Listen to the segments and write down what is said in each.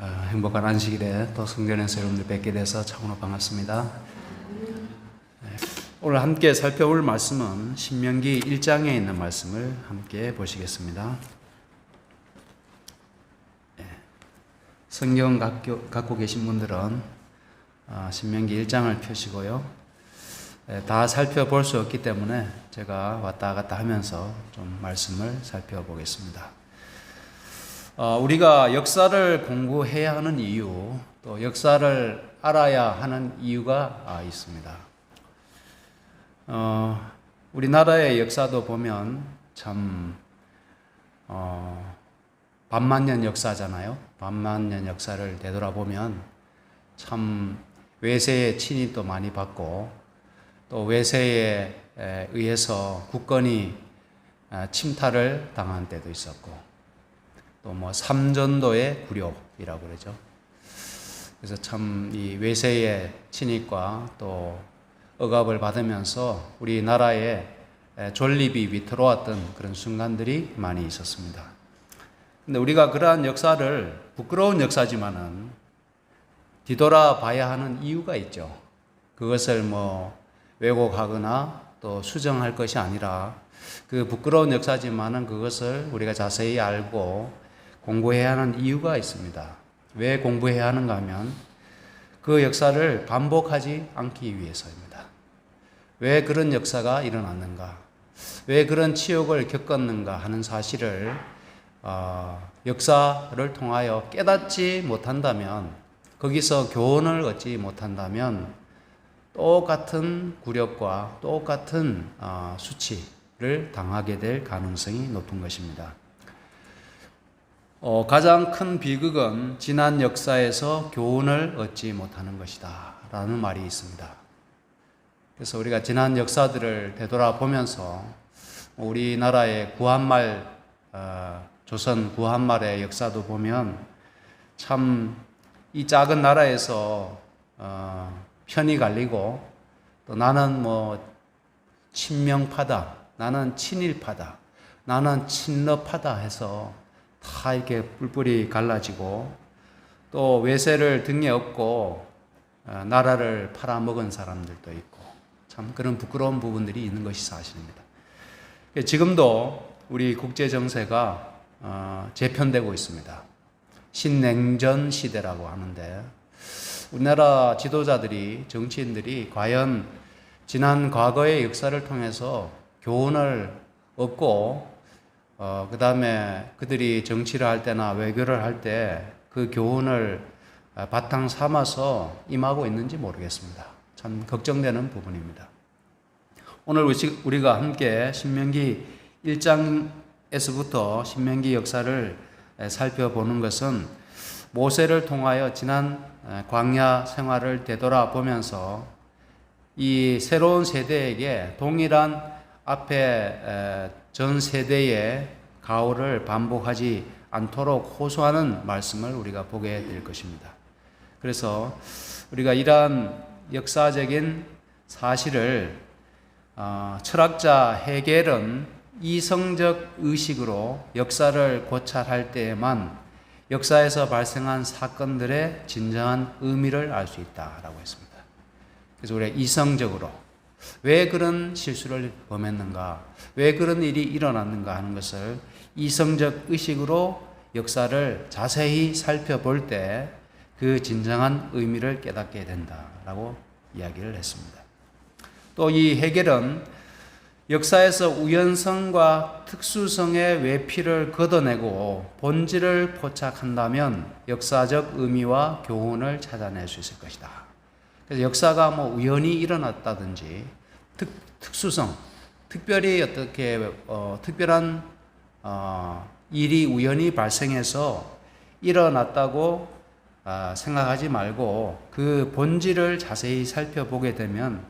행복한 안식일에 또 성전에서 여러분들 뵙게 돼서 참으로 반갑습니다. 오늘 함께 살펴볼 말씀은 신명기 1장에 있는 말씀을 함께 보시겠습니다. 성경 갖고 계신 분들은 신명기 1장을 펴시고요. 다 살펴볼 수 없기 때문에 제가 왔다 갔다 하면서 좀 말씀을 살펴보겠습니다. 우리가 역사를 공부해야 하는 이유, 또 역사를 알아야 하는 이유가 있습니다. 우리나라의 역사도 보면 참 반만년 역사잖아요. 반만년 역사를 되돌아보면 참 외세의 침입도 많이 받고 또 외세에 의해서 국권이 침탈을 당한 때도 있었고 또 삼전도의 굴욕이라고 그러죠. 그래서 참 이 외세의 침입과 또 억압을 받으면서 우리나라의 존립이 위태로웠던 그런 순간들이 많이 있었습니다. 근데 우리가 그러한 역사를 부끄러운 역사지만은 뒤돌아봐야 하는 이유가 있죠. 그것을 왜곡하거나 또 수정할 것이 아니라 그 부끄러운 역사지만은 그것을 우리가 자세히 알고 공부해야 하는 이유가 있습니다. 왜 공부해야 하는가 하면 그 역사를 반복하지 않기 위해서입니다. 왜 그런 역사가 일어났는가, 왜 그런 치욕을 겪었는가 하는 사실을 역사를 통하여 깨닫지 못한다면, 거기서 교훈을 얻지 못한다면 똑같은 굴욕과 똑같은 수치를 당하게 될 가능성이 높은 것입니다. 가장 큰 비극은 지난 역사에서 교훈을 얻지 못하는 것이다 라는 말이 있습니다. 그래서 우리가 지난 역사들을 되돌아보면서 우리나라의 구한말, 조선 구한말의 역사도 보면 참 이 작은 나라에서 편이 갈리고 또 나는 친명파다, 나는 친일파다, 나는 친러파다 해서 다 이렇게 뿔뿔이 갈라지고 또 외세를 등에 업고 나라를 팔아먹은 사람들도 있고 참 그런 부끄러운 부분들이 있는 것이 사실입니다. 지금도 우리 국제 정세가 재편되고 있습니다. 신냉전 시대라고 하는데 우리나라 지도자들이, 정치인들이 과연 지난 과거의 역사를 통해서 교훈을 얻고 그 다음에 그들이 정치를 할 때나 외교를 할 때 그 교훈을 바탕 삼아서 임하고 있는지 모르겠습니다. 참 걱정되는 부분입니다. 오늘 우리가 함께 신명기 1장에서부터 신명기 역사를 살펴보는 것은 모세를 통하여 지난 광야 생활을 되돌아보면서 이 새로운 세대에게 동일한 앞에 전 세대의 가오를 반복하지 않도록 호소하는 말씀을 우리가 보게 될 것입니다. 그래서 우리가 이러한 역사적인 사실을 철학자 헤겔은 이성적 의식으로 역사를 고찰할 때에만 역사에서 발생한 사건들의 진정한 의미를 알 수 있다라고 했습니다. 그래서 우리가 이성적으로 왜 그런 실수를 범했는가, 왜 그런 일이 일어났는가 하는 것을 이성적 의식으로 역사를 자세히 살펴볼 때 그 진정한 의미를 깨닫게 된다라고 이야기를 했습니다. 또 이 헤겔은 역사에서 우연성과 특수성의 외피를 걷어내고 본질을 포착한다면 역사적 의미와 교훈을 찾아낼 수 있을 것이다. 그래서 역사가 우연히 일어났다든지 특수성, 특별히 어떻게 특별한 일이 우연히 발생해서 일어났다고 생각하지 말고 그 본질을 자세히 살펴보게 되면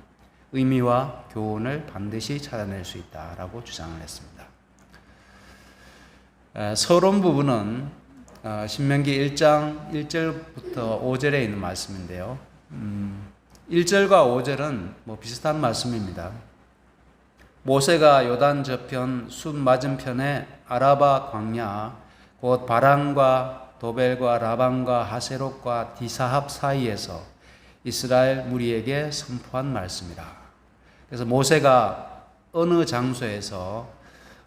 의미와 교훈을 반드시 찾아낼 수 있다라고 주장을 했습니다. 서론 부분은 신명기 1장 1절부터 5절에 있는 말씀인데요. 1절과 5절은 비슷한 말씀입니다. 모세가 요단 저편 숲 맞은편에 아라바 광야 곧 바란과 도벨과 라반과 하세롯과 디사합 사이에서 이스라엘 무리에게 선포한 말씀이라. 그래서 모세가 어느 장소에서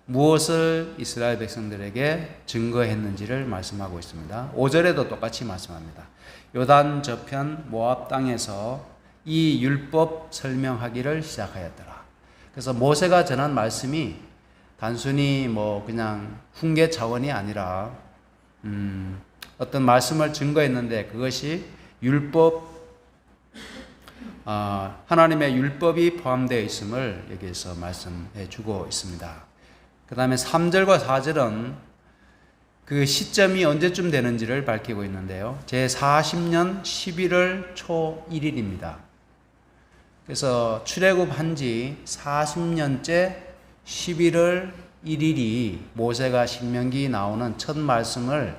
무엇을 이스라엘 백성들에게 증거했는지를 말씀하고 있습니다. 5절에도 똑같이 말씀합니다. 요단 저편 모압 땅에서 이 율법 설명하기를 시작하였더라. 그래서 모세가 전한 말씀이 단순히 그냥 훈계 차원이 아니라 어떤 말씀을 증거했는데 그것이 율법, 하나님의 율법이 포함되어 있음을 여기에서 말씀해 주고 있습니다. 그 다음에 3절과 4절은 그 시점이 언제쯤 되는지를 밝히고 있는데요. 제40년 11월 초 1일입니다. 그래서 출애굽한 지 40년째 11월 1일이 모세가 신명기 나오는 첫 말씀을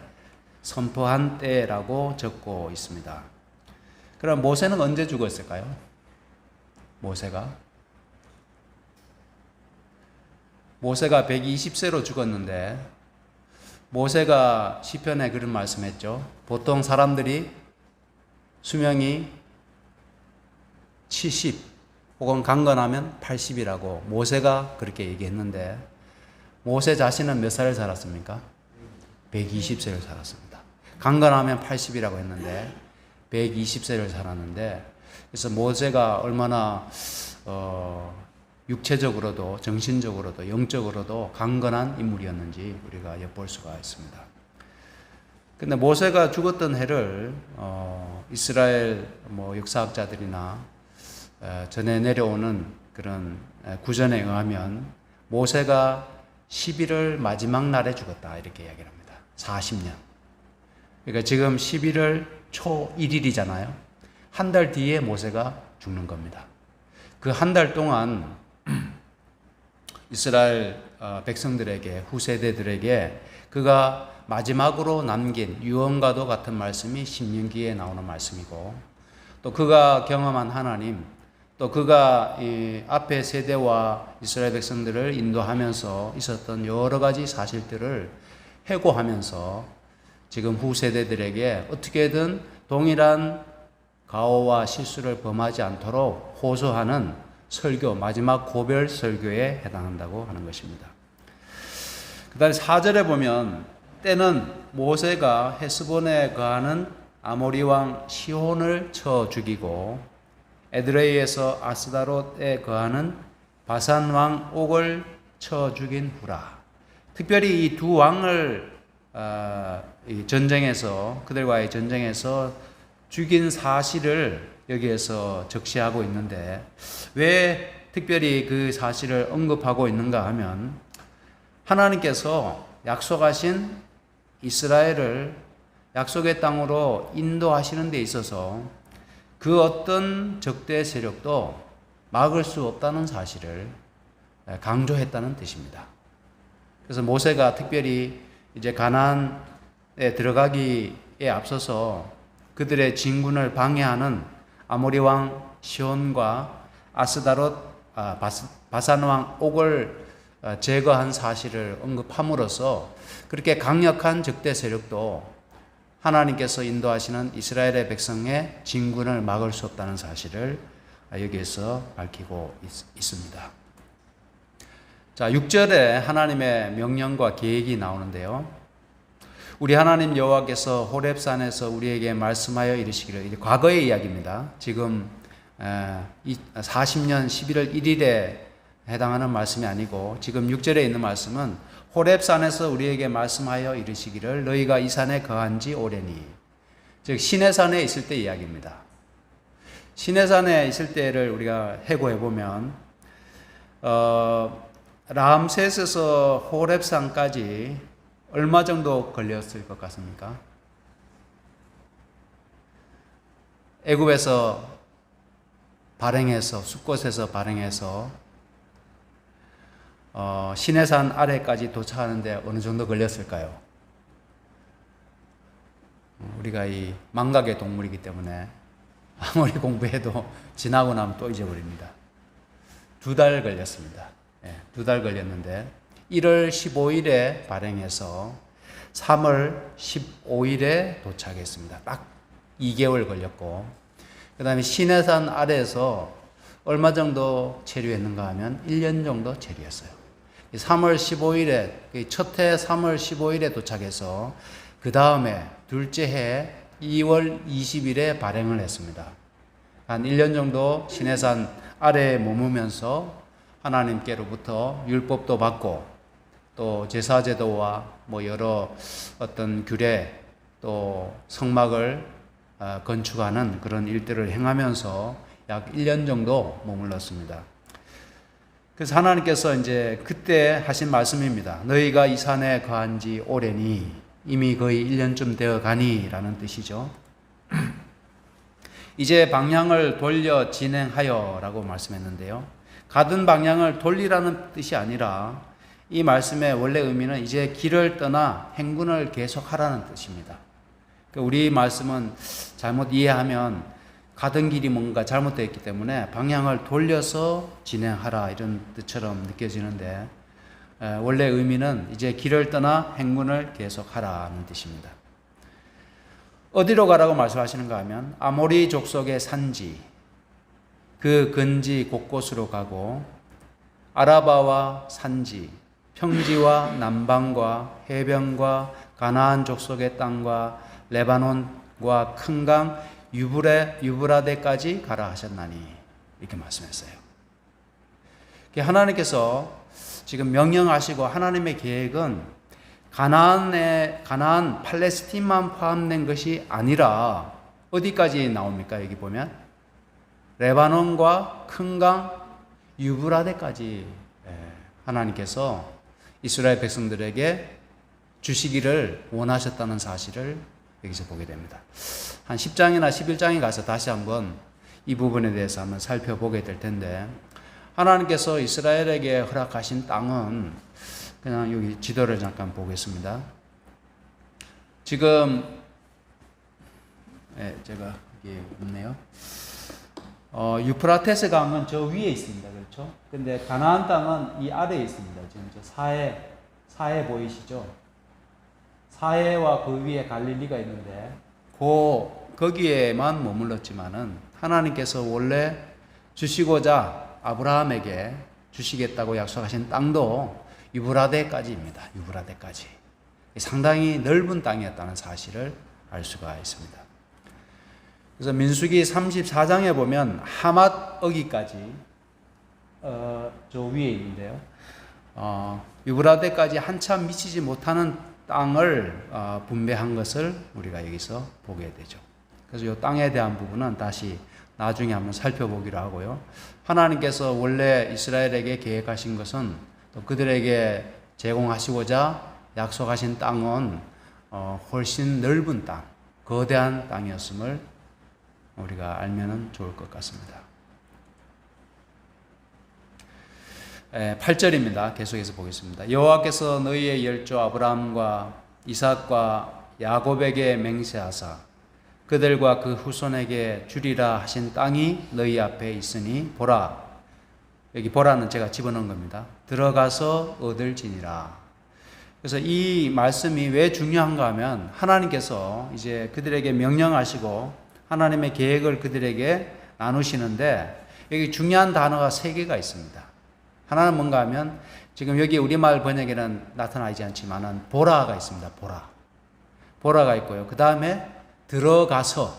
선포한 때라고 적고 있습니다. 그럼 모세는 언제 죽었을까요? 모세가 120세로 죽었는데 모세가 시편에 그런 말씀했죠. 보통 사람들이 수명이 70 혹은 강건하면 80이라고 모세가 그렇게 얘기했는데 모세 자신은 몇 살을 살았습니까? 120세를 살았습니다. 강건하면 80이라고 했는데 120세를 살았는데 그래서 모세가 얼마나 육체적으로도 정신적으로도 영적으로도 강건한 인물이었는지 우리가 엿볼 수가 있습니다. 근데 모세가 죽었던 해를 이스라엘 역사학자들이나 전해 내려오는 그런 구전에 의하면 모세가 11월 마지막 날에 죽었다 이렇게 이야기를 합니다. 40년. 그러니까 지금 11월 초 1일이잖아요. 한 달 뒤에 모세가 죽는 겁니다. 그 한 달 동안 이스라엘 백성들에게 후세대들에게 그가 마지막으로 남긴 유언과도 같은 말씀이 신명기에 나오는 말씀이고 또 그가 경험한 하나님 또 그가 이 앞에 세대와 이스라엘 백성들을 인도하면서 있었던 여러 가지 사실들을 회고하면서 지금 후세대들에게 어떻게든 동일한 가오와 실수를 범하지 않도록 호소하는 설교, 마지막 고별 설교에 해당한다고 하는 것입니다. 그 다음에 4절에 보면 때는 모세가 헤스본에 거하는 아모리 왕 시혼을 쳐 죽이고 에드레이에서 아스다롯에 거하는 바산 왕 옥을 쳐 죽인 후라. 특별히 이 두 왕을 이 전쟁에서 그들과의 전쟁에서 죽인 사실을 여기에서 적시하고 있는데 왜 특별히 그 사실을 언급하고 있는가 하면 하나님께서 약속하신 이스라엘을 약속의 땅으로 인도하시는 데 있어서 그 어떤 적대 세력도 막을 수 없다는 사실을 강조했다는 뜻입니다. 그래서 모세가 특별히 이제 가나안에 들어가기에 앞서서 그들의 진군을 방해하는 아모리 왕 시온과 아스다롯 바산 왕 옥을 제거한 사실을 언급함으로써 그렇게 강력한 적대 세력도 하나님께서 인도하시는 이스라엘의 백성의 진군을 막을 수 없다는 사실을 여기에서 밝히고 있습니다. 자, 6절에 하나님의 명령과 계획이 나오는데요. 우리 하나님 여호와께서 호렙산에서 우리에게 말씀하여 이르시기를, 과거의 이야기입니다. 지금 40년 11월 1일에 해당하는 말씀이 아니고 지금 6절에 있는 말씀은 호렙산에서 우리에게 말씀하여 이르시기를 너희가 이 산에 거한 지 오래니, 즉 시내산에 있을 때 이야기입니다. 시내산에 있을 때를 우리가 해고해 보면 람셋에서 호렙산까지 얼마 정도 걸렸을 것 같습니까? 애굽에서 발행해서 숲곳에서 발행해서 시내산 아래까지 도착하는데 어느 정도 걸렸을까요? 우리가 이 망각의 동물이기 때문에 아무리 공부해도 지나고 나면 또 잊어버립니다. 2달 걸렸습니다. 2달 걸렸는데 1월 15일에 발행해서 3월 15일에 도착했습니다. 딱 2개월 걸렸고, 그 다음에 시내산 아래에서 얼마 정도 체류했는가 하면 1년 정도 체류했어요. 3월 15일에, 첫 해 3월 15일에 도착해서 그 다음에 둘째 해 2월 20일에 발행을 했습니다. 한 1년 정도 시내산 아래에 머무면서 하나님께로부터 율법도 받고 또 제사제도와 뭐 여러 어떤 규례 또 성막을 건축하는 그런 일들을 행하면서 약 1년 정도 머물렀습니다. 그래서 하나님께서 이제 그때 하신 말씀입니다. 너희가 이 산에 거한 지 오래니, 이미 거의 1년쯤 되어 가니 라는 뜻이죠. 이제 방향을 돌려 진행하여 라고 말씀했는데요. 가던 방향을 돌리라는 뜻이 아니라 이 말씀의 원래 의미는 이제 길을 떠나 행군을 계속하라는 뜻입니다. 우리 말씀은 잘못 이해하면 가던 길이 뭔가 잘못되어 있기 때문에 방향을 돌려서 진행하라 이런 뜻처럼 느껴지는데, 원래 의미는 이제 길을 떠나 행군을 계속하라는 뜻입니다. 어디로 가라고 말씀하시는가 하면 아모리 족속의 산지, 그 근지 곳곳으로 가고 아라바와 산지, 평지와 남방과 해변과 가나안 족속의 땅과 레바논과 큰 강 유브라데까지 가라 하셨나니, 이렇게 말씀했어요. 하나님께서 지금 명령하시고 하나님의 계획은 가나안 팔레스틴만 포함된 것이 아니라 어디까지 나옵니까? 여기 보면 레바논과 큰 강 유브라데까지 하나님께서 이스라엘 백성들에게 주시기를 원하셨다는 사실을 여기서 보게 됩니다. 한 10장이나 11장에 가서 다시 한번 이 부분에 대해서 한번 살펴보게 될 텐데, 하나님께서 이스라엘에게 허락하신 땅은, 그냥 여기 지도를 잠깐 보겠습니다. 지금 제가 여기 없네요. 유프라테스 강은 저 위에 있습니다. 그렇죠? 근데 가나안 땅은 이 아래에 있습니다. 지금 저 사해 보이시죠? 사해와 그 위에 갈릴리가 있는데, 거기에만 머물렀지만은 하나님께서 원래 주시고자 아브라함에게 주시겠다고 약속하신 땅도 유브라데까지입니다. 유브라데까지. 상당히 넓은 땅이었다는 사실을 알 수가 있습니다. 그래서 민수기 34장에 보면 하맛 어기까지 저 위에 있는데요. 유브라데까지 한참 미치지 못하는 땅을 분배한 것을 우리가 여기서 보게 되죠. 그래서 이 땅에 대한 부분은 다시 나중에 한번 살펴보기로 하고요. 하나님께서 원래 이스라엘에게 계획하신 것은 또 그들에게 제공하시고자 약속하신 땅은 훨씬 넓은 땅, 거대한 땅이었음을 우리가 알면 좋을 것 같습니다. 8절입니다. 계속해서 보겠습니다. 여호와께서 너희의 열조 아브라함과 이삭과 야곱에게 맹세하사 그들과 그 후손에게 주리라 하신 땅이 너희 앞에 있으니 보라. 여기 보라는 제가 집어넣은 겁니다. 들어가서 얻을지니라. 그래서 이 말씀이 왜 중요한가 하면 하나님께서 이제 그들에게 명령하시고 하나님의 계획을 그들에게 나누시는데, 여기 중요한 단어가 3개가 있습니다. 하나는 뭔가 하면 지금 여기 우리말 번역에는 나타나지 않지만은 보라가 있습니다. 보라가 있고요. 그 다음에 들어가서,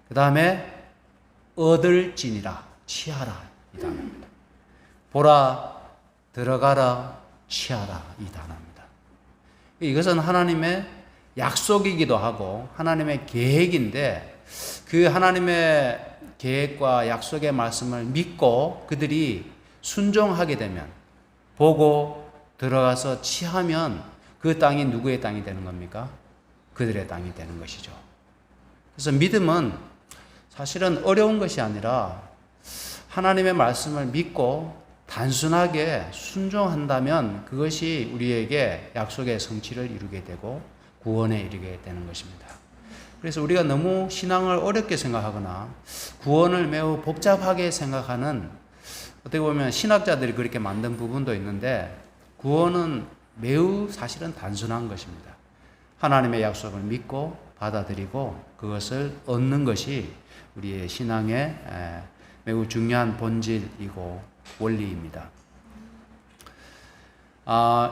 그 다음에 얻을지니라, 취하라, 이 단어입니다. 보라, 들어가라, 취하라, 이 단어입니다. 이것은 하나님의 약속이기도 하고 하나님의 계획인데, 그 하나님의 계획과 약속의 말씀을 믿고 그들이 순종하게 되면, 보고 들어가서 취하면 그 땅이 누구의 땅이 되는 겁니까? 그들의 땅이 되는 것이죠. 그래서 믿음은 사실은 어려운 것이 아니라 하나님의 말씀을 믿고 단순하게 순종한다면 그것이 우리에게 약속의 성취를 이루게 되고 구원에 이르게 되는 것입니다. 그래서 우리가 너무 신앙을 어렵게 생각하거나 구원을 매우 복잡하게 생각하는, 어떻게 보면 신학자들이 그렇게 만든 부분도 있는데, 구원은 매우 사실은 단순한 것입니다. 하나님의 약속을 믿고 받아들이고 그것을 얻는 것이 우리의 신앙의 매우 중요한 본질이고 원리입니다.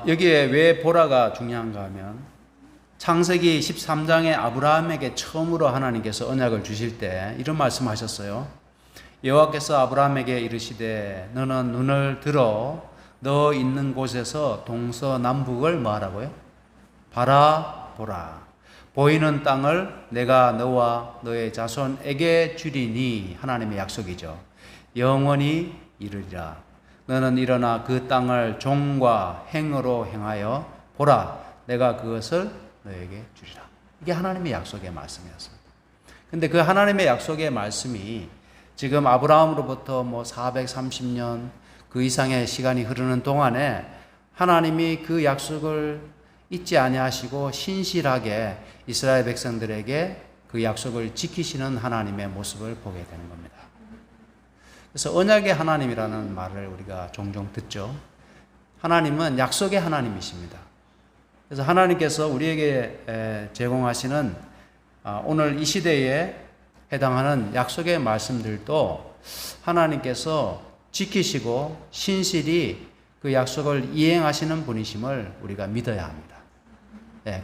여기에 왜 보라가 중요한가 하면 창세기 13장에 아브라함에게 처음으로 하나님께서 언약을 주실 때 이런 말씀하셨어요. 여호와께서 아브라함에게 이르시되 너는 눈을 들어 너 있는 곳에서 동서남북을 뭐하라고요? 바라보라. 보이는 땅을 내가 너와 너의 자손에게 주리니 하나님의 약속이죠. 영원히 이르리라. 너는 일어나 그 땅을 종과 행으로 행하여 보라. 내가 그것을 너에게 주리라. 이게 하나님의 약속의 말씀이었습니다. 근데 그 하나님의 약속의 말씀이 지금 아브라함으로부터 430년 그 이상의 시간이 흐르는 동안에 하나님이 그 약속을 잊지 아니하시고 신실하게 이스라엘 백성들에게 그 약속을 지키시는 하나님의 모습을 보게 되는 겁니다. 그래서 언약의 하나님이라는 말을 우리가 종종 듣죠. 하나님은 약속의 하나님이십니다. 그래서 하나님께서 우리에게 제공하시는 오늘 이 시대에 해당하는 약속의 말씀들도 하나님께서 지키시고 신실히 그 약속을 이행하시는 분이심을 우리가 믿어야 합니다.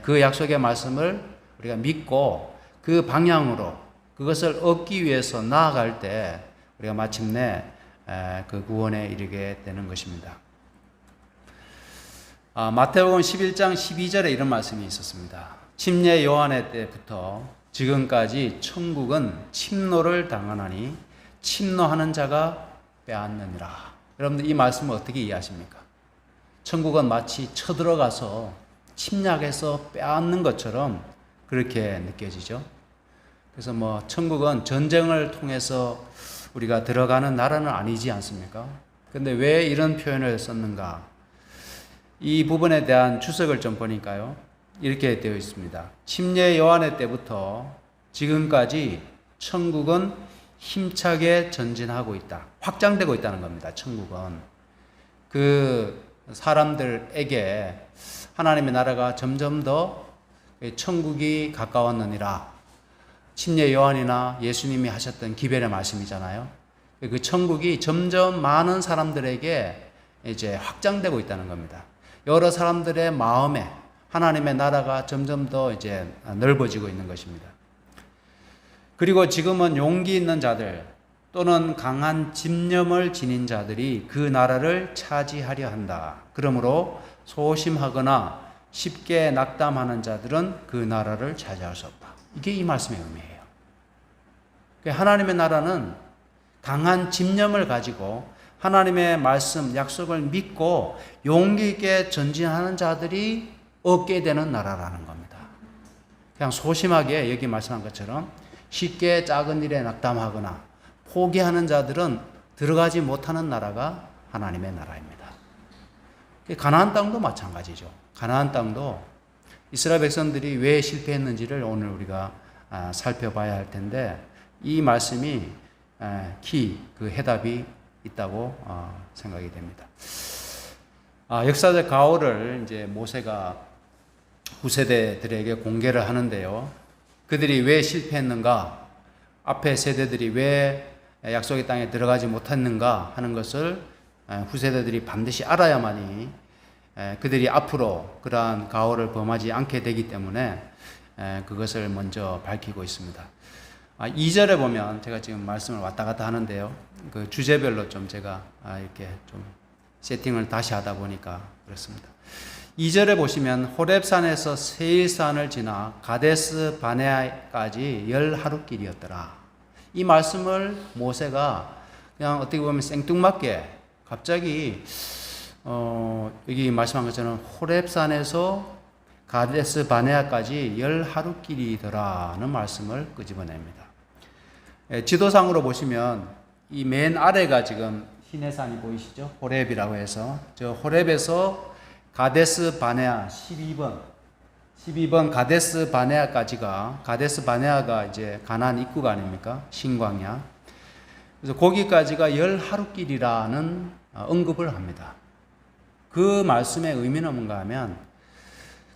그 약속의 말씀을 우리가 믿고 그 방향으로 그것을 얻기 위해서 나아갈 때 우리가 마침내 그 구원에 이르게 되는 것입니다. 마태복음 11장 12절에 이런 말씀이 있었습니다. 침례 요한의 때부터 지금까지 천국은 침노를 당하나니 침노하는 자가 빼앗느니라. 여러분들 이 말씀을 어떻게 이해하십니까? 천국은 마치 쳐들어가서 침략해서 빼앗는 것처럼 그렇게 느껴지죠. 그래서 천국은 전쟁을 통해서 우리가 들어가는 나라는 아니지 않습니까? 근데 왜 이런 표현을 썼는가? 이 부분에 대한 주석을 좀 보니까요. 이렇게 되어 있습니다. 침례 요한의 때부터 지금까지 천국은 힘차게 전진하고 있다. 확장되고 있다는 겁니다. 천국은. 그 사람들에게 하나님의 나라가 점점 더 천국이 가까웠느니라. 침례 요한이나 예수님이 하셨던 기별의 말씀이잖아요. 그 천국이 점점 많은 사람들에게 이제 확장되고 있다는 겁니다. 여러 사람들의 마음에 하나님의 나라가 점점 더 이제 넓어지고 있는 것입니다. 그리고 지금은 용기 있는 자들 또는 강한 집념을 지닌 자들이 그 나라를 차지하려 한다. 그러므로 소심하거나 쉽게 낙담하는 자들은 그 나라를 차지할 수 없다. 이게 이 말씀의 의미예요. 하나님의 나라는 강한 집념을 가지고 하나님의 말씀, 약속을 믿고 용기 있게 전진하는 자들이 얻게 되는 나라라는 겁니다. 그냥 소심하게 여기 말씀한 것처럼 쉽게 작은 일에 낙담하거나 포기하는 자들은 들어가지 못하는 나라가 하나님의 나라입니다. 가나안 땅도 마찬가지죠. 가나안 땅도 이스라엘 백성들이 왜 실패했는지를 오늘 우리가 살펴봐야 할 텐데 이 말씀이 그 해답이 있다고 생각이 됩니다. 역사적 가오를 이제 모세가 후세대들에게 공개를 하는데요. 그들이 왜 실패했는가, 앞에 세대들이 왜 약속의 땅에 들어가지 못했는가 하는 것을 후세대들이 반드시 알아야만이 그들이 앞으로 그러한 가오를 범하지 않게 되기 때문에 그것을 먼저 밝히고 있습니다. 2절에 보면 제가 지금 말씀을 왔다 갔다 하는데요. 그 주제별로 좀 제가 이렇게 좀 세팅을 다시 하다 보니까 그렇습니다. 2절에 보시면 호렙산에서 세일산을 지나 가데스 바네아까지 10하루길이었더라. 이 말씀을 모세가 그냥 어떻게 보면 생뚱맞게 갑자기 여기 말씀한 것처럼 호렙산에서 가데스 바네아까지 10하루길이더라는 말씀을 끄집어냅니다. 지도상으로 보시면 이 맨 아래가 지금 시내산이 보이시죠? 호렙이라고 해서 저 호렙에서 가데스 바네아 12번 가데스 바네아까지가 가데스 바네아가 이제 가나안 입구가 아닙니까? 신광야. 그래서 거기까지가 10하루길이라는 언급을 합니다. 그 말씀의 의미는 뭔가 하면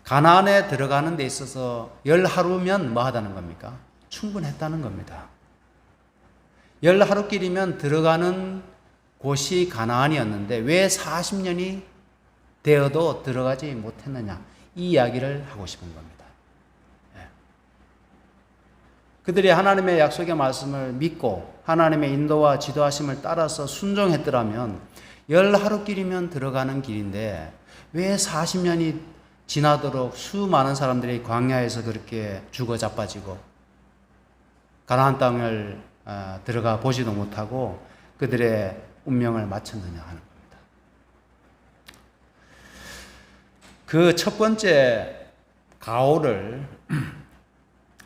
가나안에 들어가는 데 있어서 10하루면 뭐 하다는 겁니까? 충분했다는 겁니다. 10하루길이면 들어가는 곳이 가나안이었는데 왜 40년이 되어도 들어가지 못했느냐, 이 이야기를 하고 싶은 겁니다. 그들이 하나님의 약속의 말씀을 믿고 하나님의 인도와 지도하심을 따라서 순종했더라면 10하루길이면 들어가는 길인데 왜 40년이 지나도록 수많은 사람들이 광야에서 그렇게 죽어 자빠지고 가나안 땅을 들어가 보지도 못하고 그들의 운명을 마쳤느냐 하는 겁니다. 그 첫 번째 가오를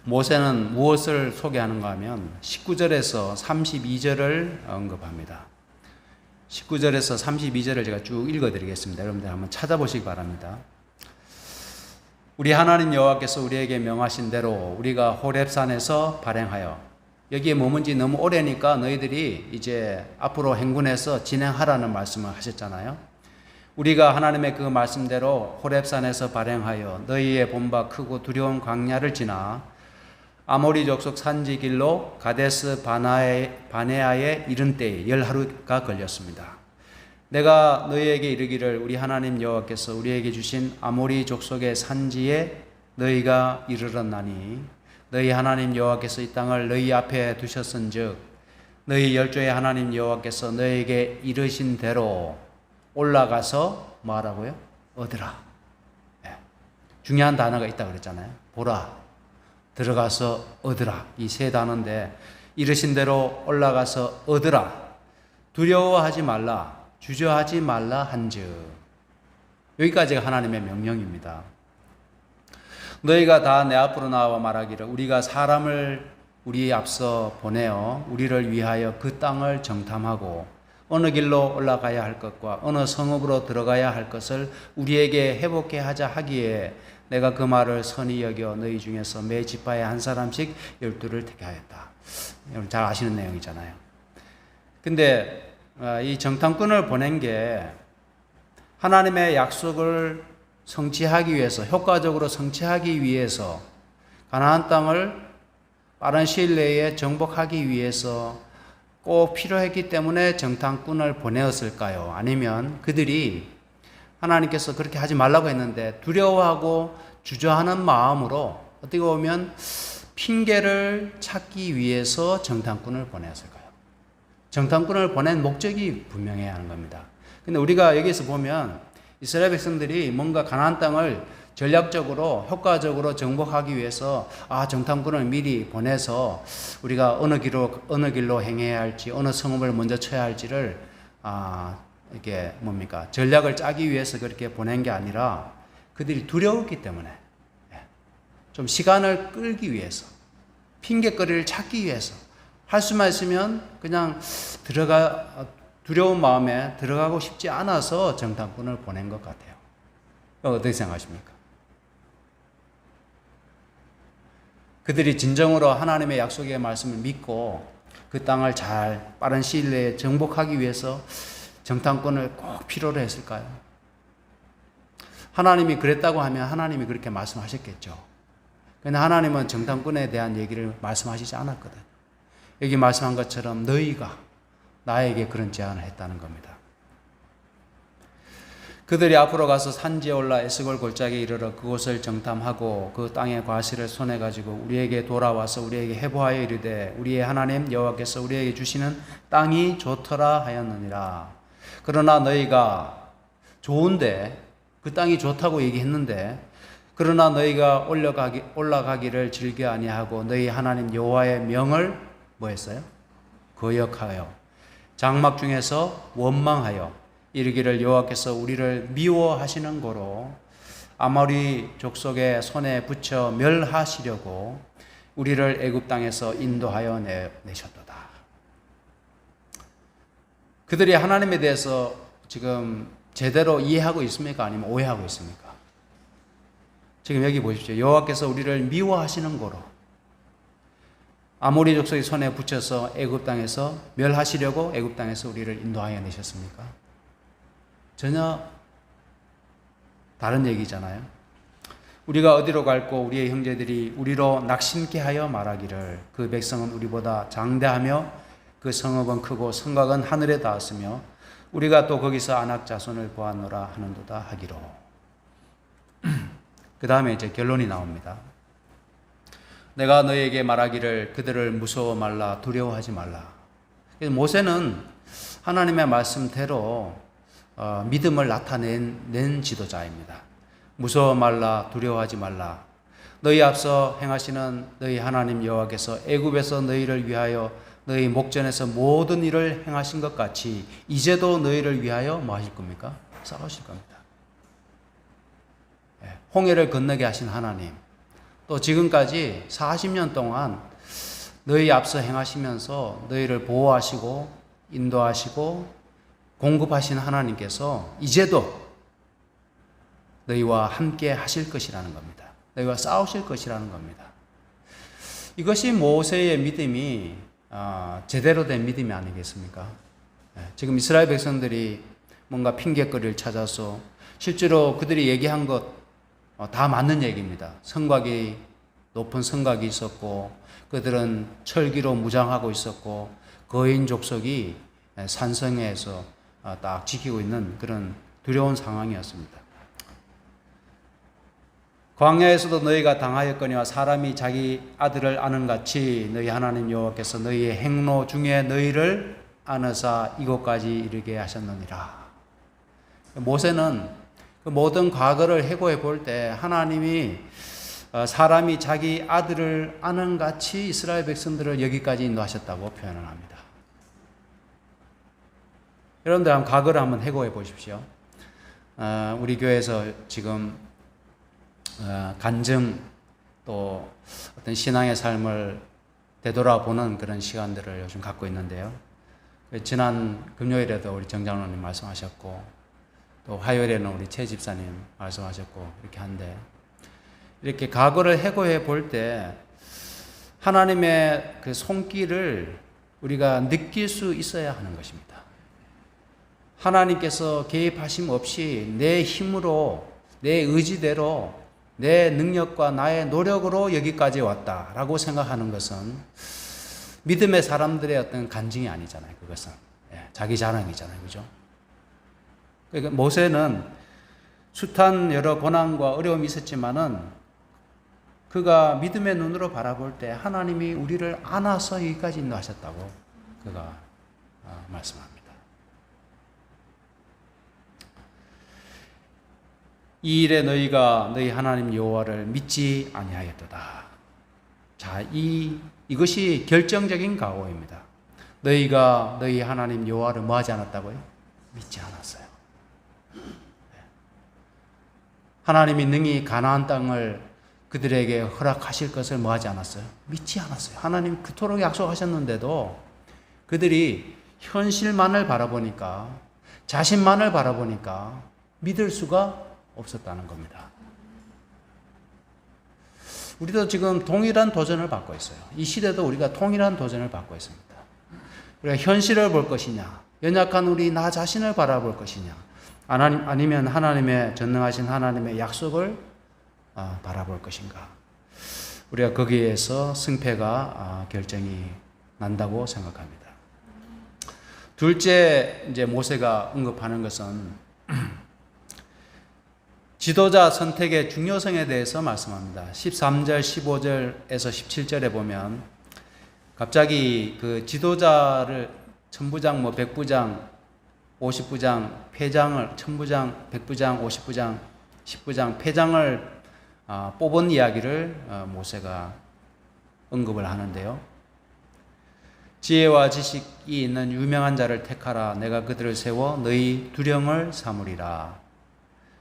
모세는 무엇을 소개하는가 하면 19절에서 32절을 언급합니다. 19절에서 32절을 제가 쭉 읽어드리겠습니다. 여러분들 한번 찾아보시기 바랍니다. 우리 하나님 여호와께서 우리에게 명하신 대로 우리가 호렙산에서 발행하여, 여기에 머문 지 너무 오래니까 너희들이 이제 앞으로 행군해서 진행하라는 말씀을 하셨잖아요. 우리가 하나님의 그 말씀대로 호렙산에서 발행하여 너희의 본바 크고 두려운 광야를 지나 아모리 족속 산지 길로 가데스 바네아에 이른 때에 10하루가 걸렸습니다. 내가 너희에게 이르기를 우리 하나님 여호와께서 우리에게 주신 아모리 족속의 산지에 너희가 이르렀나니 너희 하나님 여호와께서 이 땅을 너희 앞에 두셨은즉 너희 열조의 하나님 여호와께서 너희에게 이르신 대로 올라가서 뭐하라고요? 얻으라. 중요한 단어가 있다고 그랬잖아요. 보라, 들어가서 얻으라. 이 세 단어인데 이르신 대로 올라가서 얻으라. 두려워하지 말라. 주저하지 말라 한즉. 여기까지가 하나님의 명령입니다. 너희가 다 내 앞으로 나와 말하기를 우리가 사람을 우리 앞서 보내어 우리를 위하여 그 땅을 정탐하고 어느 길로 올라가야 할 것과 어느 성읍으로 들어가야 할 것을 우리에게 해보게 하자 하기에 내가 그 말을 선히 여겨 너희 중에서 매 지파에 한 사람씩 12를 택하였다. 여러분 잘 아시는 내용이잖아요. 근데 이 정탐꾼을 보낸 게 하나님의 약속을 성취하기 위해서, 효과적으로 성취하기 위해서, 가나안 땅을 빠른 시일 내에 정복하기 위해서 꼭 필요했기 때문에 정탐꾼을 보내었을까요? 아니면 그들이 하나님께서 그렇게 하지 말라고 했는데 두려워하고 주저하는 마음으로 어떻게 보면 핑계를 찾기 위해서 정탐꾼을 보냈을까요? 정탐꾼을 보낸 목적이 분명해야 하는 겁니다. 근데 우리가 여기서 보면 이스라엘 백성들이 뭔가 가나안 땅을 전략적으로 효과적으로 정복하기 위해서 정탐꾼을 미리 보내서 우리가 어느 길로 행해야 할지, 어느 성읍을 먼저 쳐야 할지를 이게 전략을 짜기 위해서 그렇게 보낸 게 아니라 그들이 두려웠기 때문에, 좀 시간을 끌기 위해서, 핑계거리를 찾기 위해서, 할 수만 있으면 그냥 두려운 마음에 들어가고 싶지 않아서 정탐꾼을 보낸 것 같아요. 어떻게 생각하십니까? 그들이 진정으로 하나님의 약속의 말씀을 믿고 그 땅을 잘 빠른 시일 내에 정복하기 위해서 정탐꾼을 꼭 필요로 했을까요? 하나님이 그랬다고 하면 하나님이 그렇게 말씀하셨겠죠. 그런데 하나님은 정탐꾼에 대한 얘기를 말씀하시지 않았거든. 여기 말씀한 것처럼 너희가 나에게 그런 제안을 했다는 겁니다. 그들이 앞으로 가서 산지에 올라 에스골 골짜기에 이르러 그곳을 정탐하고 그 땅의 과실을 손에 가지고 우리에게 돌아와서 우리에게 해보하여 이르되 우리의 하나님 여호와께서 우리에게 주시는 땅이 좋더라 하였느니라. 그러나 너희가 좋은데, 그 땅이 좋다고 얘기했는데, 그러나 너희가 올라가기를 즐겨 아니하고 너희 하나님 여호와의 명을 뭐 했어요? 거역하여 장막 중에서 원망하여 이르기를 여호와께서 우리를 미워하시는 고로 아모리 족속의 손에 붙여 멸하시려고 우리를 애굽 땅에서 인도하여 내셨도다. 그들이 하나님에 대해서 지금 제대로 이해하고 있습니까? 아니면 오해하고 있습니까? 지금 여기 보십시오. 여호와께서 우리를 미워하시는 고로 아모리 족속의 손에 붙여서 애굽 땅에서 멸하시려고 애굽 땅에서 우리를 인도하여 내셨습니까? 전혀 다른 얘기잖아요. 우리가 어디로 갈고 우리의 형제들이 우리로 낙심케 하여 말하기를 그 백성은 우리보다 장대하며 그 성읍은 크고 성곽은 하늘에 닿았으며 우리가 또 거기서 아낙 자손을 보았노라 하는도다 하기로. 그 다음에 이제 결론이 나옵니다. 내가 너에게 말하기를 그들을 무서워 말라 두려워하지 말라. 그래서 모세는 하나님의 말씀대로 믿음을 나타낸 지도자입니다. 무서워 말라 두려워하지 말라. 너희 앞서 행하시는 너희 하나님 여호와께서 애굽에서 너희를 위하여 너희 목전에서 모든 일을 행하신 것 같이 이제도 너희를 위하여 뭐 하실 겁니까? 싸우실 겁니다. 홍해를 건너게 하신 하나님, 또 지금까지 40년 동안 너희 앞서 행하시면서 너희를 보호하시고 인도하시고 공급하신 하나님께서 이제도 너희와 함께 하실 것이라는 겁니다. 너희와 싸우실 것이라는 겁니다. 이것이 모세의 믿음이 제대로 된 믿음이 아니겠습니까? 지금 이스라엘 백성들이 뭔가 핑계거리를 찾아서 실제로 그들이 얘기한 것 다 맞는 얘기입니다. 성곽이 높은 성곽이 있었고 그들은 철기로 무장하고 있었고 거인 족속이 산성에서 딱 지키고 있는 그런 두려운 상황이었습니다. 광야에서도 너희가 당하였거니와 사람이 자기 아들을 아는 같이 너희 하나님 여호와께서 너희의 행로 중에 너희를 안으사 이곳까지 이르게 하셨느니라. 모세는 그 모든 과거를 해고해 볼 때 하나님이 사람이 자기 아들을 아는 같이 이스라엘 백성들을 여기까지 인도하셨다고 표현을 합니다. 여러분들 한번 과거를 한번 해고해 보십시오. 우리 교회에서 지금 간증 또 어떤 신앙의 삶을 되돌아보는 그런 시간들을 요즘 갖고 있는데요. 지난 금요일에도 우리 정장로님 말씀하셨고 또 화요일에는 우리 최 집사님 말씀하셨고 이렇게 한데 이렇게 과거를 해고해 볼 때 하나님의 그 손길을 우리가 느낄 수 있어야 하는 것입니다. 하나님께서 개입하심 없이 내 힘으로 내 의지대로 내 능력과 나의 노력으로 여기까지 왔다라고 생각하는 것은 믿음의 사람들의 어떤 간증이 아니잖아요. 그것은 자기 자랑이잖아요. 그죠? 그러니까 모세는 숱한 여러 고난과 어려움이 있었지만은 그가 믿음의 눈으로 바라볼 때 하나님이 우리를 안아서 여기까지 인도하셨다고 그가 말씀합니다. 이 일에 너희가 너희 하나님 여호와를 믿지 아니하였도다. 자, 이것이 결정적인 각오입니다. 너희가 너희 하나님 여호와를 뭐 하지 않았다고요? 믿지 않았어요. 하나님이 능히 가나안 땅을 그들에게 허락하실 것을 뭐 하지 않았어요? 믿지 않았어요. 하나님 그토록 약속하셨는데도 그들이 현실만을 바라보니까 자신만을 바라보니까 믿을 수가 없었다는 겁니다. 우리도 지금 동일한 도전을 받고 있어요. 이 시대도 우리가 동일한 도전을 받고 있습니다. 우리가 현실을 볼 것이냐, 연약한 우리 나 자신을 바라볼 것이냐, 아니면 하나님의 전능하신 하나님의 약속을 바라볼 것인가. 우리가 거기에서 승패가 결정이 난다고 생각합니다. 둘째, 이제 모세가 언급하는 것은 지도자 선택의 중요성에 대해서 말씀합니다. 13절, 15절에서 17절에 보면 갑자기 그 지도자를 천부장, 백부장, 50부장, 패장을 천부장, 백부장, 50부장, 10부장, 패장을 뽑은 이야기를 모세가 언급을 하는데요. 지혜와 지식이 있는 유명한 자를 택하라. 내가 그들을 세워 너희 두령을 삼으리라.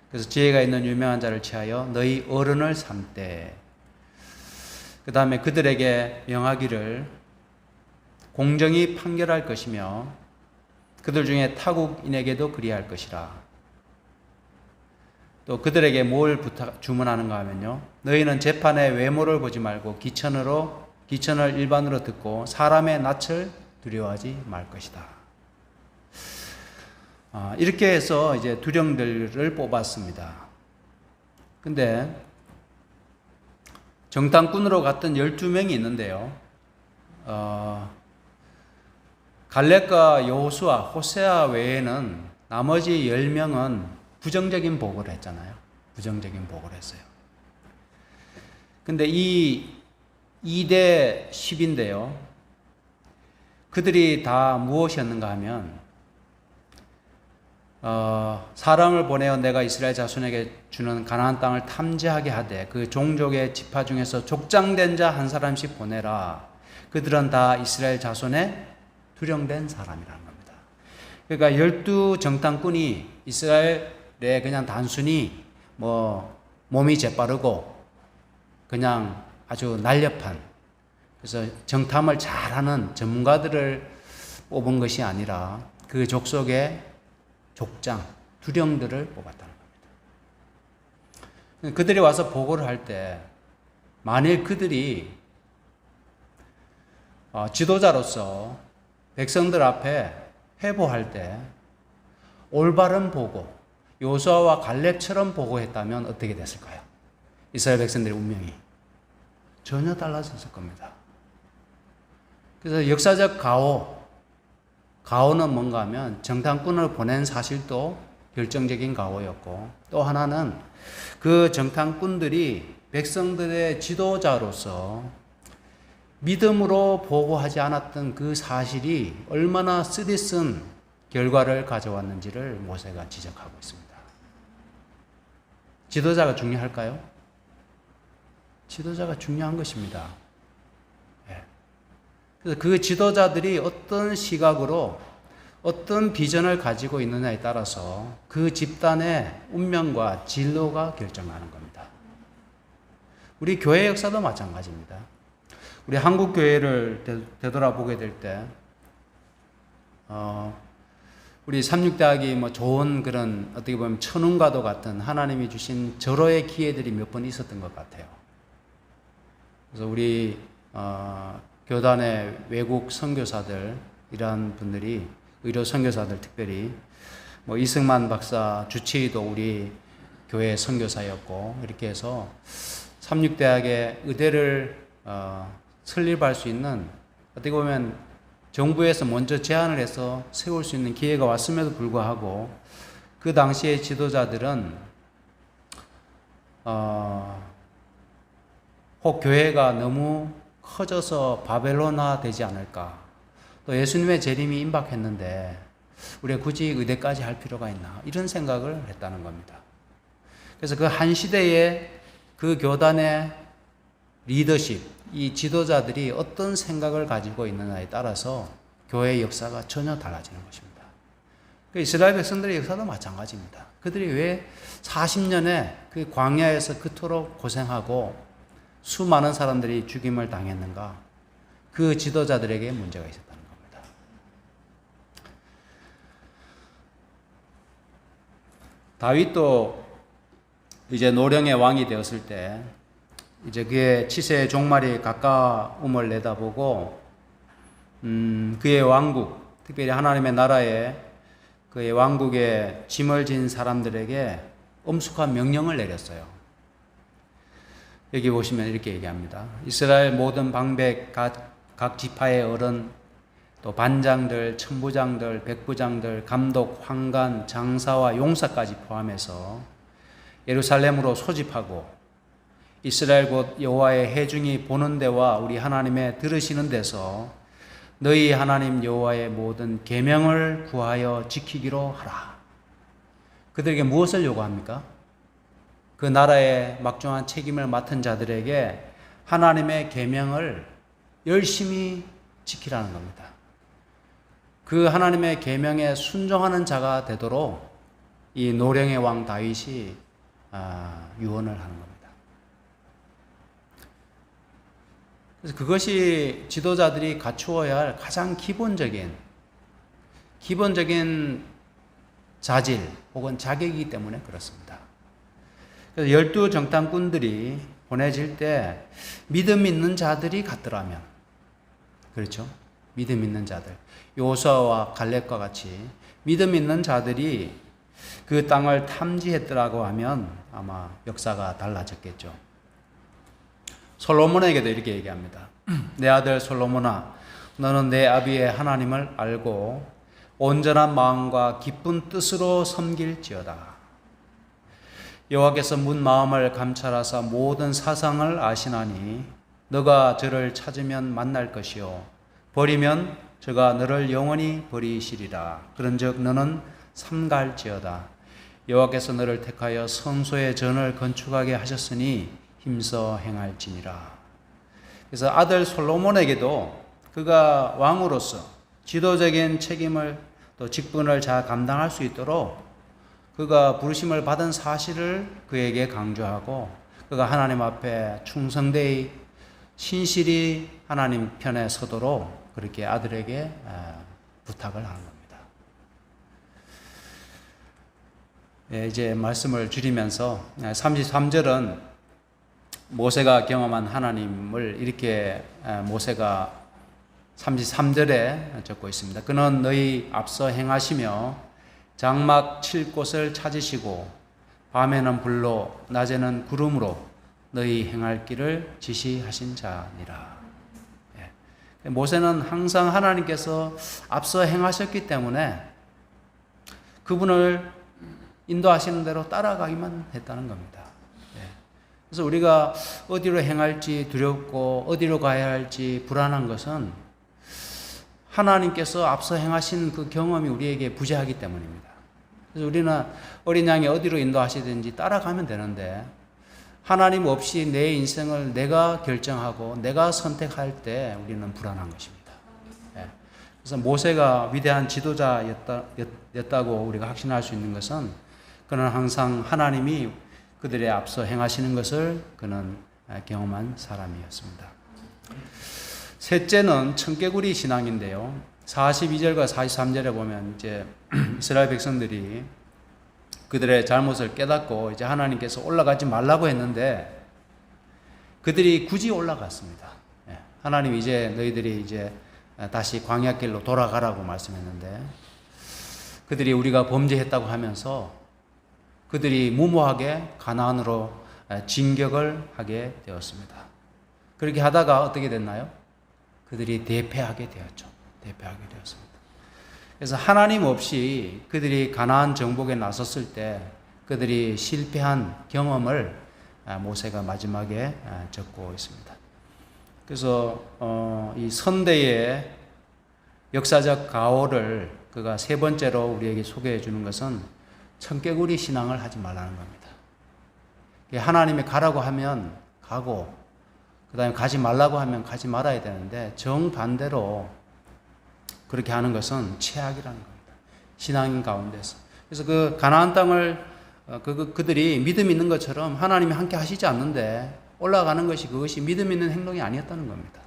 그래서 지혜가 있는 유명한 자를 취하여 너희 어른을 삼되, 그 다음에 그들에게 명하기를 공정히 판결할 것이며 그들 중에 타국인에게도 그리할 것이라. 또 그들에게 뭘 주문하는가 하면요, 너희는 재판의 외모를 보지 말고 기천을 일반으로 듣고 사람의 낯을 두려워하지 말 것이다. 이렇게 해서 이제 두령들을 뽑았습니다. 근데 정탐꾼으로 갔던 12명이 있는데요. 갈렙과 여호수아, 호세아 외에는 나머지 10명은 부정적인 보고를 했잖아요. 부정적인 보고를 했어요. 근데 이 2대 10인데요. 그들이 다 무엇이었는가 하면 사람을 보내어 내가 이스라엘 자손에게 주는 가나안 땅을 탐지하게 하되 그 종족의 지파 중에서 족장된 자 한 사람씩 보내라. 그들은 다 이스라엘 자손의 두령된 사람이라는 겁니다. 그러니까 12 정탐꾼이 이스라엘에 그냥 단순히 몸이 재빠르고 그냥 아주 날렵한, 그래서 정탐을 잘하는 전문가들을 뽑은 것이 아니라 그 족속의 족장, 두령들을 뽑았다는 겁니다. 그들이 와서 보고를 할 때 만일 그들이 지도자로서 백성들 앞에 회보할 때 올바른 보고, 요수아와 갈렙처럼 보고했다면 어떻게 됐을까요? 이스라엘 백성들의 운명이 전혀 달라졌을 겁니다. 그래서 역사적 가오는 뭔가 하면 정탐꾼을 보낸 사실도 결정적인 가오였고, 또 하나는 그 정탐꾼들이 백성들의 지도자로서 믿음으로 보고하지 않았던 그 사실이 얼마나 쓰디쓴 결과를 가져왔는지를 모세가 지적하고 있습니다. 지도자가 중요할까요? 지도자가 중요한 것입니다. 그래서 그 지도자들이 어떤 시각으로 어떤 비전을 가지고 있느냐에 따라서 그 집단의 운명과 진로가 결정하는 겁니다. 우리 교회 역사도 마찬가지입니다. 우리 한국 교회를 되돌아보게 될 때, 우리 삼육대학이 좋은 그런 어떻게 보면 천운과도 같은 하나님이 주신 절호의 기회들이 몇 번 있었던 것 같아요. 그래서 우리 교단의 외국 선교사들, 이러한 분들이, 의료 선교사들 특별히 이승만 박사 주치의도 우리 교회 선교사였고, 이렇게 해서 삼육대학의 의대를 설립할 수 있는, 어떻게 보면 정부에서 먼저 제안을 해서 세울 수 있는 기회가 왔음에도 불구하고 그 당시의 지도자들은 혹 교회가 너무 커져서 바벨론화 되지 않을까, 또 예수님의 재림이 임박했는데 우리가 굳이 의대까지 할 필요가 있나, 이런 생각을 했다는 겁니다. 그래서 그 한 시대에 그 교단의 리더십, 이 지도자들이 어떤 생각을 가지고 있느냐에 따라서 교회의 역사가 전혀 달라지는 것입니다. 이스라엘 백성들의 역사도 마찬가지입니다. 그들이 왜 40년에 그 광야에서 그토록 고생하고 수많은 사람들이 죽임을 당했는가? 그 지도자들에게 문제가 있었다는 겁니다. 다윗도 이제 노령의 왕이 되었을 때, 이제 그의 치세의 종말이 가까움을 내다보고 그의 왕국, 특별히 하나님의 나라에 그의 왕국에 짐을 진 사람들에게 엄숙한 명령을 내렸어요. 여기 보시면 이렇게 얘기합니다. 이스라엘 모든 방백, 각 지파의 어른, 또 반장들, 천부장들, 백부장들, 감독, 황관, 장사와 용사까지 포함해서 예루살렘으로 소집하고 이스라엘 곧 여호와의 회중이 보는 데와 우리 하나님의 들으시는 데서 너희 하나님 여호와의 모든 계명을 구하여 지키기로 하라. 그들에게 무엇을 요구합니까? 그 나라의 막중한 책임을 맡은 자들에게 하나님의 계명을 열심히 지키라는 겁니다. 그 하나님의 계명에 순종하는 자가 되도록 이 노령의 왕 다윗이 유언을 하는 겁니다. 그래서 그것이 지도자들이 갖추어야 할 가장 기본적인 자질 혹은 자격이기 때문에 그렇습니다. 그래서 12 정탐꾼들이 보내질 때 믿음 있는 자들이 갔더라면, 그렇죠? 믿음 있는 자들, 요수아와 갈렙과 같이 믿음 있는 자들이 그 땅을 탐지했더라고 하면 아마 역사가 달라졌겠죠. 솔로몬에게도 이렇게 얘기합니다. 내 아들 솔로몬아, 너는 내 아비의 하나님을 알고 온전한 마음과 기쁜 뜻으로 섬길지어다. 여호와께서 문 마음을 감찰하사 모든 사상을 아시나니 너가 저를 찾으면 만날 것이요 버리면 저가 너를 영원히 버리시리라. 그런즉 너는 삼가할지어다. 여호와께서 너를 택하여 성소의 전을 건축하게 하셨으니 힘써 행할지니라. 그래서 아들 솔로몬에게도 그가 왕으로서 지도적인 책임을 또 직분을 잘 감당할 수 있도록 그가 부르심을 받은 사실을 그에게 강조하고 그가 하나님 앞에 충성되이 신실히 하나님 편에 서도록 그렇게 아들에게 부탁을 하는 겁니다. 이제 말씀을 줄이면서 33절은 모세가 경험한 하나님을 이렇게 모세가 33절에 적고 있습니다. 그는 너희 앞서 행하시며 장막 칠 곳을 찾으시고 밤에는 불로 낮에는 구름으로 너희 행할 길을 지시하신 자니라. 모세는 항상 하나님께서 앞서 행하셨기 때문에 그분을 인도하시는 대로 따라가기만 했다는 겁니다. 그래서 우리가 어디로 행할지 두렵고 어디로 가야 할지 불안한 것은 하나님께서 앞서 행하신 그 경험이 우리에게 부재하기 때문입니다. 그래서 우리는 어린 양이 어디로 인도하시든지 따라가면 되는데 하나님 없이 내 인생을 내가 결정하고 내가 선택할 때 우리는 불안한 것입니다. 그래서 모세가 위대한 지도자였다고 우리가 확신할 수 있는 것은 그는 항상 하나님이 그들의 앞서 행하시는 것을 그는 경험한 사람이었습니다. 셋째는 청개구리 신앙인데요. 42절과 43절에 보면 이제 이스라엘 백성들이 그들의 잘못을 깨닫고 이제 하나님께서 올라가지 말라고 했는데 그들이 굳이 올라갔습니다. 하나님 이제 너희들이 이제 다시 광야길로 돌아가라고 말씀했는데 그들이 우리가 범죄했다고 하면서 그들이 무모하게 가나안으로 진격을 하게 되었습니다. 그렇게 하다가 어떻게 됐나요? 그들이 대패하게 되었죠. 대패하게 되었습니다. 그래서 하나님 없이 그들이 가나안 정복에 나섰을 때 그들이 실패한 경험을 모세가 마지막에 적고 있습니다. 그래서 이 선대의 역사적 가오를 그가 세 번째로 우리에게 소개해 주는 것은 청개구리 신앙을 하지 말라는 겁니다. 하나님이 가라고 하면 가고 그 다음에 가지 말라고 하면 가지 말아야 되는데 정반대로 그렇게 하는 것은 최악이라는 겁니다. 신앙인 가운데서. 그래서 그 가나안 땅을 그들이 믿음 있는 것처럼 하나님이 함께 하시지 않는데 올라가는 것이 그것이 믿음 있는 행동이 아니었다는 겁니다.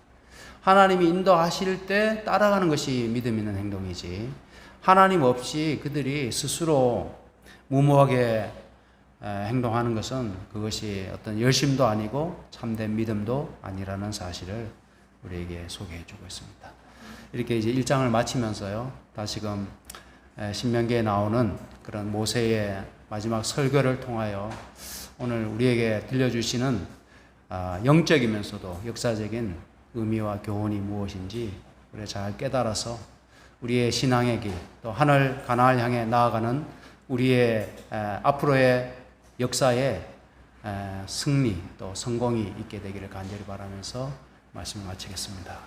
하나님이 인도하실 때 따라가는 것이 믿음 있는 행동이지 하나님 없이 그들이 스스로 무모하게 행동하는 것은 그것이 어떤 열심도 아니고 참된 믿음도 아니라는 사실을 우리에게 소개해 주고 있습니다. 이렇게 이제 1장을 마치면서요, 다시금 신명기에 나오는 그런 모세의 마지막 설교를 통하여 오늘 우리에게 들려주시는 영적이면서도 역사적인 의미와 교훈이 무엇인지 우리가 잘 깨달아서 우리의 신앙의 길, 또 하늘 가나안을 향해 나아가는 우리의 앞으로의 역사의 승리 또 성공이 있게 되기를 간절히 바라면서 말씀을 마치겠습니다.